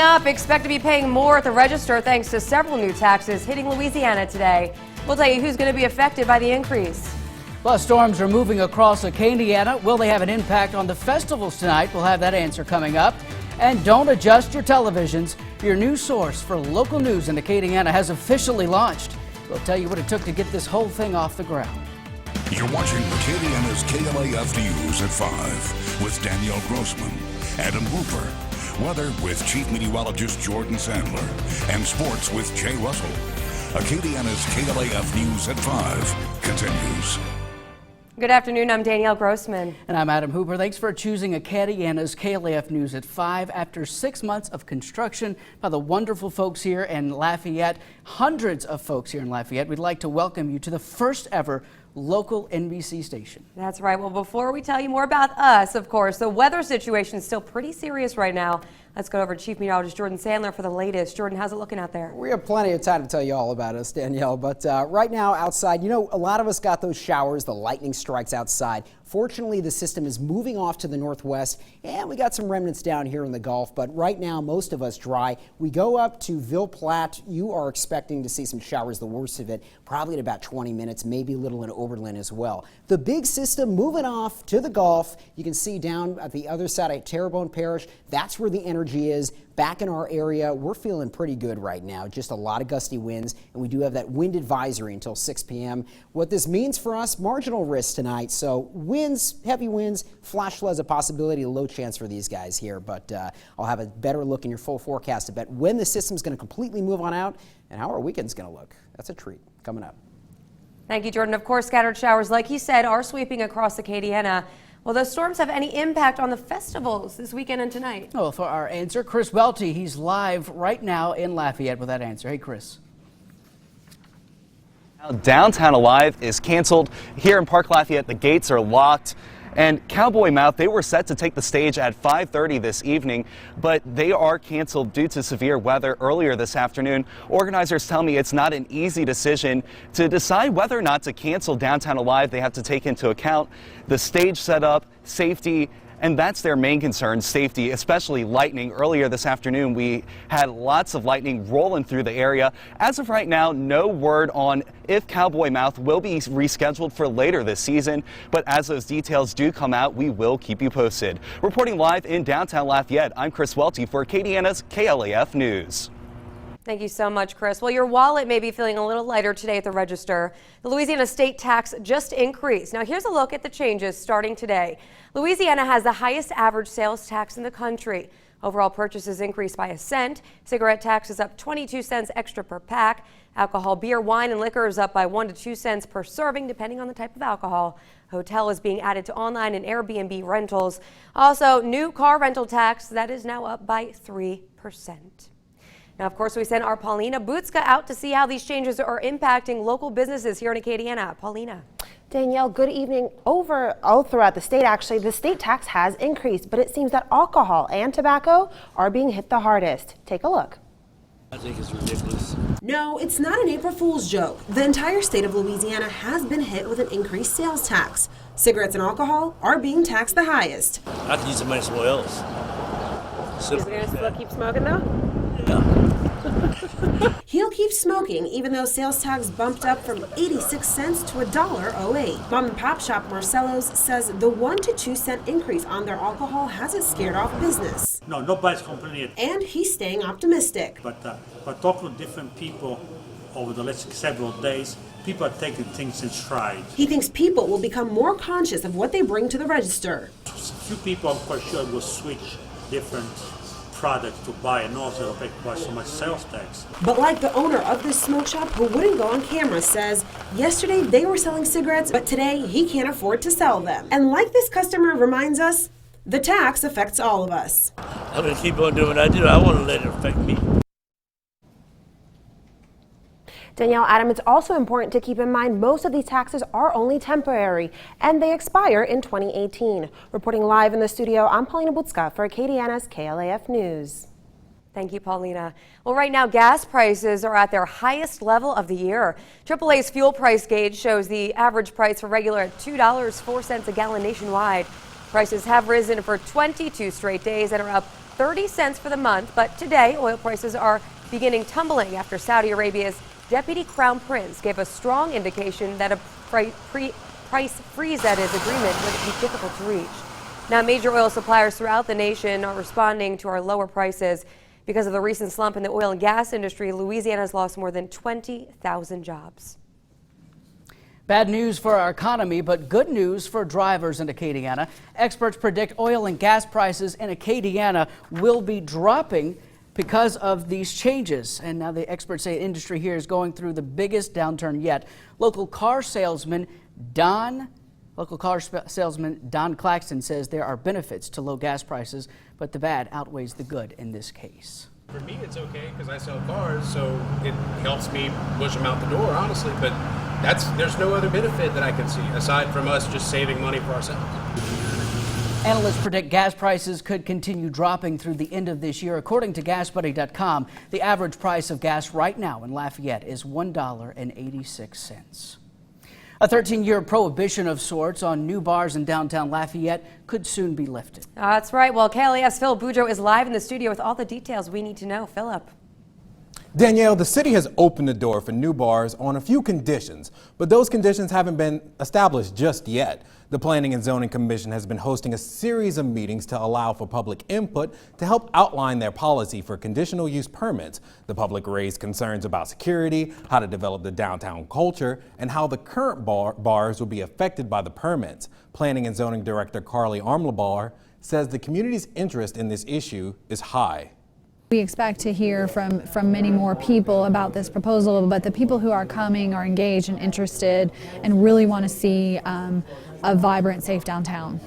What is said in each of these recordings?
Up, expect to be paying more at the register thanks to several new taxes hitting Louisiana today. We'll tell you who's going to be affected by the increase. Plus, storms are moving across Acadiana. Will they have an impact on the festivals tonight? We'll have that answer coming up. And don't adjust your televisions. Your news source for local news in Acadiana has officially launched. We'll tell you what it took to get this whole thing off the ground. You're watching Acadiana's KLAF News at 5 with Danielle Grossman, Adam Hooper. Weather with Chief Meteorologist Jordan Sandler, and sports with Jay Russell. Acadiana's KLAF News at 5 continues. Good afternoon, I'm Danielle Grossman. And I'm Adam Hooper. Thanks for choosing Acadiana's KLAF News at 5 after 6 months of construction by the wonderful folks here in Lafayette. Hundreds of folks here in Lafayette. We'd like to welcome you to the first ever local NBC station. That's right. Well, before we tell you more about us, of course, the weather situation is still pretty serious right now. Let's go over to Chief Meteorologist Jordan Sandler for the latest. Jordan, how's it looking out there? We have plenty of time to tell you all about us, Danielle, but right now outside, you know, a lot of us got those showers, the lightning strikes outside. Fortunately, the system is moving off to the northwest, and we got some remnants down here in the Gulf, but right now, most of us dry. We go up to Ville Platte. You are expecting to see some showers, the worst of it, probably in about 20 minutes, maybe a little in Oberlin as well. The big system moving off to the Gulf. You can see down at the other side of Terrebonne Parish, that's where the energy is. Back in our area, we're feeling pretty good right now. Just a lot of gusty winds, and we do have that wind advisory until 6 p.m. What this means for us, marginal risk tonight. So winds, heavy winds, flash floods a possibility, a low chance for these guys here. But I'll have a better look in your full forecast about when the system's going to completely move on out and how our weekend's going to look. That's a treat coming up. Thank you, Jordan. Of course, scattered showers, like he said, are sweeping across Acadiana. Will those storms have any impact on the festivals this weekend and tonight? Well, for our answer, Chris Welty, he's live right now in Lafayette with that answer. Hey, Chris. Downtown Alive is canceled. Here in Park Lafayette, the gates are locked. And Cowboy Mouth, they were set to take the stage at 5:30 this evening, but they are canceled due to severe weather earlier this afternoon. Organizers tell me it's not an easy decision to decide whether or not to cancel Downtown Alive. They have to take into account the stage setup, safety, and that's their main concern, safety, especially lightning. Earlier this afternoon, we had lots of lightning rolling through the area. As of right now, no word on if Cowboy Mouth will be rescheduled for later this season. But as those details do come out, we will keep you posted. Reporting live in downtown Lafayette, I'm Chris Welty for Acadiana's KLAF News. Thank you so much, Chris. Well, your wallet may be feeling a little lighter today at the register. The Louisiana state tax just increased. Now, here's a look at the changes starting today. Louisiana has the highest average sales tax in the country. Overall purchases increased by 1 cent. Cigarette tax is up 22 cents extra per pack. Alcohol, beer, wine, and liquor is up by 1 to 2 cents per serving, depending on the type of alcohol. Hotel is being added to online and Airbnb rentals. Also, new car rental tax that is now up by 3%. Now, of course, we sent our Paulina Butska out to see how these changes are impacting local businesses here in Acadiana. Paulina. Danielle, good evening. All throughout the state, actually, the state tax has increased, but it seems that alcohol and tobacco are being hit the hardest. Take a look. I think it's ridiculous. No, it's not an April Fool's joke. The entire state of Louisiana has been hit with an increased sales tax. Cigarettes and alcohol are being taxed the highest. I could use the money somewhere else. Is it going to still keep smoking, though? Yeah. He'll keep smoking even though sales tax bumped up from 86 cents to $1.08. Mom and pop shop Marcello's says the 1 to 2 cent increase on their alcohol hasn't scared off business. No, nobody's complaining. And he's staying optimistic. But talking to different people over the last several days, people are taking things in stride. He thinks people will become more conscious of what they bring to the register. A few people, I'm quite sure, will switch different product to buy and also pay quite so much sales tax. But like the owner of this smoke shop who wouldn't go on camera says, yesterday they were selling cigarettes, but today he can't afford to sell them. And like this customer reminds us, the tax affects all of us. I'm going to keep on doing what I do. I want to let it affect me. Danielle, Adam, it's also important to keep in mind most of these taxes are only temporary and they expire in 2018. Reporting live in the studio, I'm Paulina Butska for Acadiana's KLAF News. Thank you, Paulina. Well, right now, gas prices are at their highest level of the year. AAA's fuel price gauge shows the average price for regular at $2.04 a gallon nationwide. Prices have risen for 22 straight days and are up 30 cents for the month, but today oil prices are beginning tumbling after Saudi Arabia's Deputy Crown Prince gave a strong indication that a price freeze, that is, agreement would be difficult to reach. Now, major oil suppliers throughout the nation are responding to our lower prices. Because of the recent slump in the oil and gas industry, Louisiana has lost more than 20,000 jobs. Bad news for our economy, but good news for drivers in Acadiana. Experts predict oil and gas prices in Acadiana will be dropping because of these changes. And now the experts say the industry here is going through the biggest downturn yet. Local car salesman Don Claxton says there are benefits to low gas prices, but the bad outweighs the good in this case. For me, it's okay because I sell cars, so it helps me push them out the door, honestly. But there's no other benefit that I can see aside from us just saving money for ourselves. Analysts predict gas prices could continue dropping through the end of this year. According to GasBuddy.com, the average price of gas right now in Lafayette is $1.86. A 13-year prohibition of sorts on new bars in downtown Lafayette could soon be lifted. That's right. Well, KLAS Phil Boudreau is live in the studio with all the details we need to know. Philip. Danielle, the city has opened the door for new bars on a few conditions, but those conditions haven't been established just yet. The Planning and Zoning Commission has been hosting a series of meetings to allow for public input to help outline their policy for conditional use permits. The public raised concerns about security, how to develop the downtown culture, and how the current bars will be affected by the permits. Planning and Zoning Director Carly Armlabar says the community's interest in this issue is high. We expect to hear from many more people about this proposal, but the people who are coming are engaged and interested and really want to see a vibrant, safe downtown.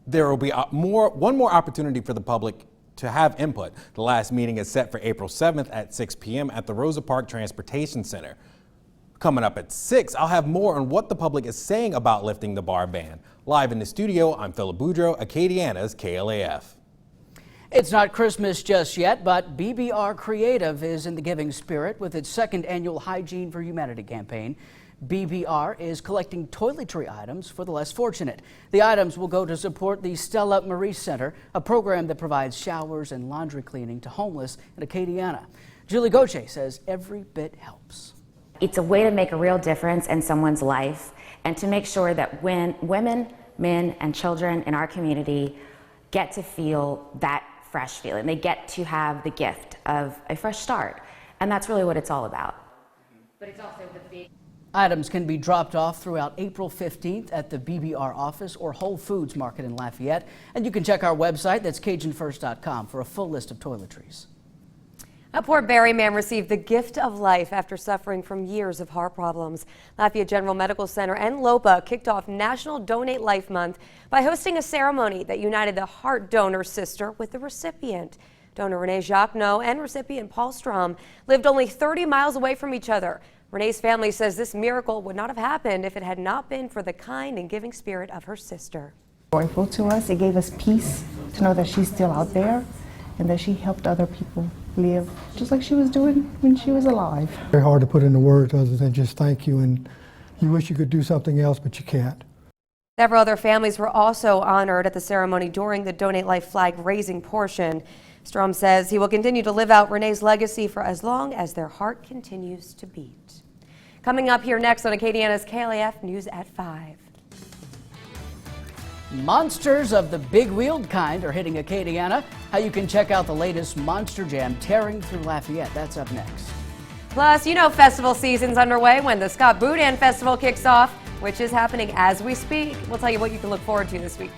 There will be one more opportunity for the public to have input. The last meeting is set for April 7th at 6 p.m. at the Rosa Parks Transportation Center. Coming up at 6, I'll have more on what the public is saying about lifting the bar ban. Live in the studio, I'm Philip Boudreau, Acadiana's KLAF. It's not Christmas just yet, but BBR Creative is in the giving spirit with its second annual Hygiene for Humanity campaign. BBR is collecting toiletry items for the less fortunate. The items will go to support the Stella Marie Center, a program that provides showers and laundry cleaning to homeless in Acadiana. Julie Goche says every bit helps. It's a way to make a real difference in someone's life and to make sure that when women, men, and children in our community get to feel that fresh feeling. They get to have the gift of a fresh start. And that's really what it's all about. But it's also the big... Items can be dropped off throughout April 15th at the BBR office or Whole Foods Market in Lafayette. And you can check our website, that's CajunFirst.com, for a full list of toiletries. A Port Barre man received the gift of life after suffering from years of heart problems. Lafayette General Medical Center and LOPA kicked off National Donate Life Month by hosting a ceremony that united the heart donor's sister with the recipient. Donor Renee Jacquenot and recipient Paul Strom lived only 30 miles away from each other. Renee's family says this miracle would not have happened if it had not been for the kind and giving spirit of her sister. Joyful to us, it gave us peace to know that she's still out there and that she helped other people live just like she was doing when she was alive. Very hard to put into words other than just thank you, and you wish you could do something else, but you can't. Several other families were also honored at the ceremony during the Donate Life flag raising portion. Strom says he will continue to live out Renee's legacy for as long as their heart continues to beat. Coming up here next on Acadiana's KLAF News at 5. Monsters of the big-wheeled kind are hitting Acadiana. How you can check out the latest Monster Jam tearing through Lafayette. That's up next. Plus, you know festival season's underway when the Scott Boudin Festival kicks off, which is happening as we speak. We'll tell you what you can look forward to this week.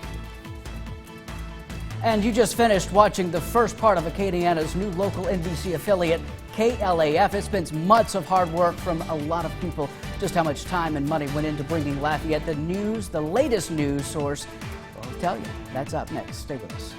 And you just finished watching the first part of Acadiana's new local NBC affiliate, KLAF. It's been months of hard work from a lot of people. Just how much time and money went into bringing Lafayette the news, the latest news source. I'll tell you, that's up next. Stay with us.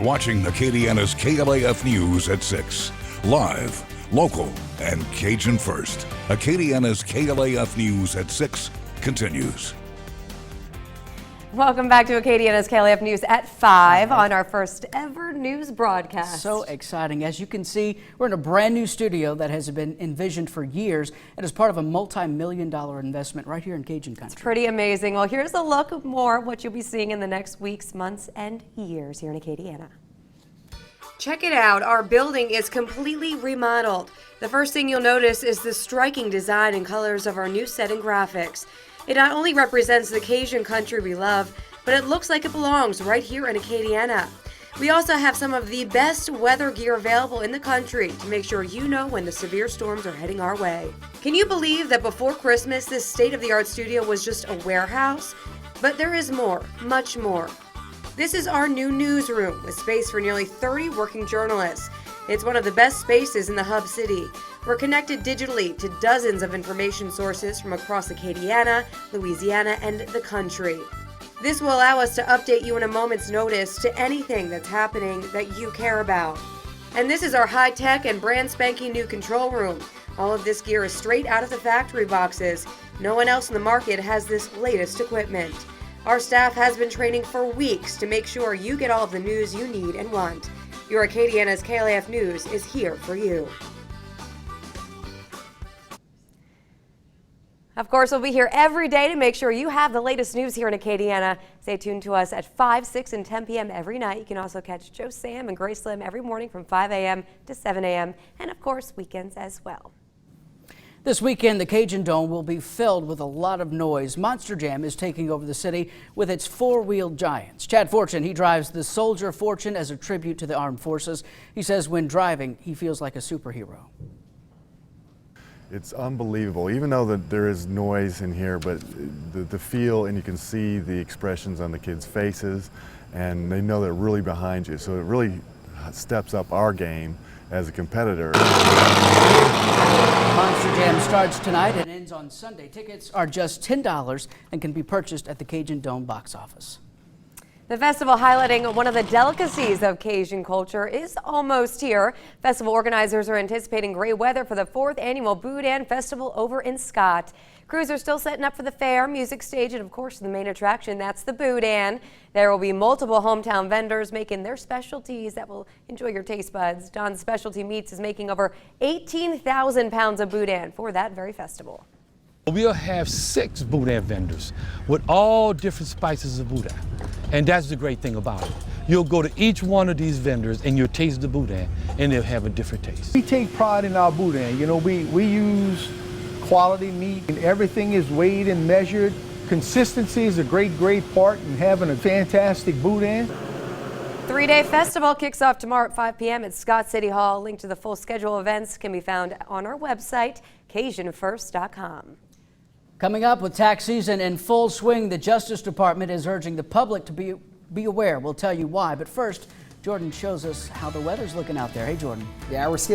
watching Acadiana's KLAF News at 6. Live, local, and Cajun first. Acadiana's KLAF News at 6 continues. Welcome back to Acadiana's KLAF News at 5 on our first ever news broadcast. So exciting. As you can see, we're in a brand new studio that has been envisioned for years and is part of a multi-million-dollar investment right here in Cajun country. It's pretty amazing. Well, here's a look of more of what you'll be seeing in the next weeks, months, and years here in Acadiana. Check it out. Our building is completely remodeled. The first thing you'll notice is the striking design and colors of our new set and graphics. It not only represents the Cajun country we love, but it looks like it belongs right here in Acadiana. We also have some of the best weather gear available in the country to make sure you know when the severe storms are heading our way. Can you believe that before Christmas, this state-of-the-art studio was just a warehouse? But there is more, much more. This is our new newsroom with space for nearly 30 working journalists. It's one of the best spaces in the hub city. We're connected digitally to dozens of information sources from across Acadiana, Louisiana, and the country. This will allow us to update you in a moment's notice to anything that's happening that you care about. And this is our high-tech and brand spanking new control room. All of this gear is straight out of the factory boxes. No one else in the market has this latest equipment. Our staff has been training for weeks to make sure you get all of the news you need and want. Your Acadiana's KLAF News is here for you. Of course, we'll be here every day to make sure you have the latest news here in Acadiana. Stay tuned to us at 5, 6, and 10 p.m. every night. You can also catch Joe Sam and Grace Lim every morning from 5 a.m. to 7 a.m. and, of course, weekends as well. This weekend, the Cajun Dome will be filled with a lot of noise. Monster Jam is taking over the city with its four-wheeled giants. Chad Fortune, he drives the Soldier Fortune as a tribute to the armed forces. He says when driving, he feels like a superhero. It's unbelievable, even though that there is noise in here, but the feel, and you can see the expressions on the kids' faces, and they know they're really behind you. So it really steps up our game as a competitor. Monster Jam starts tonight and ends on Sunday. Tickets are just $10 and can be purchased at the Cajun Dome box office. The festival, highlighting one of the delicacies of Cajun culture, is almost here. Festival organizers are anticipating great weather for the 4th annual Boudin Festival over in Scott. Crews are still setting up for the fair, music stage, and of course the main attraction, that's the Boudin. There will be multiple hometown vendors making their specialties that will enjoy your taste buds. Don's Specialty Meats is making over 18,000 pounds of Boudin for that very festival. We'll have 6 boudin vendors with all different spices of boudin. And that's the great thing about it. You'll go to each one of these vendors and you'll taste the boudin and they'll have a different taste. We take pride in our boudin. You know, we use quality meat and everything is weighed and measured. Consistency is a great part in having a fantastic boudin. 3-day festival kicks off tomorrow at 5 p.m. at Scott City Hall. Link to the full schedule of events can be found on our website, CajunFirst.com. Coming up with tax season in full swing, the Justice Department is urging the public to be aware. We'll tell you why. But first, Jordan shows us how the weather's looking out there. Hey, Jordan. Yeah, we're still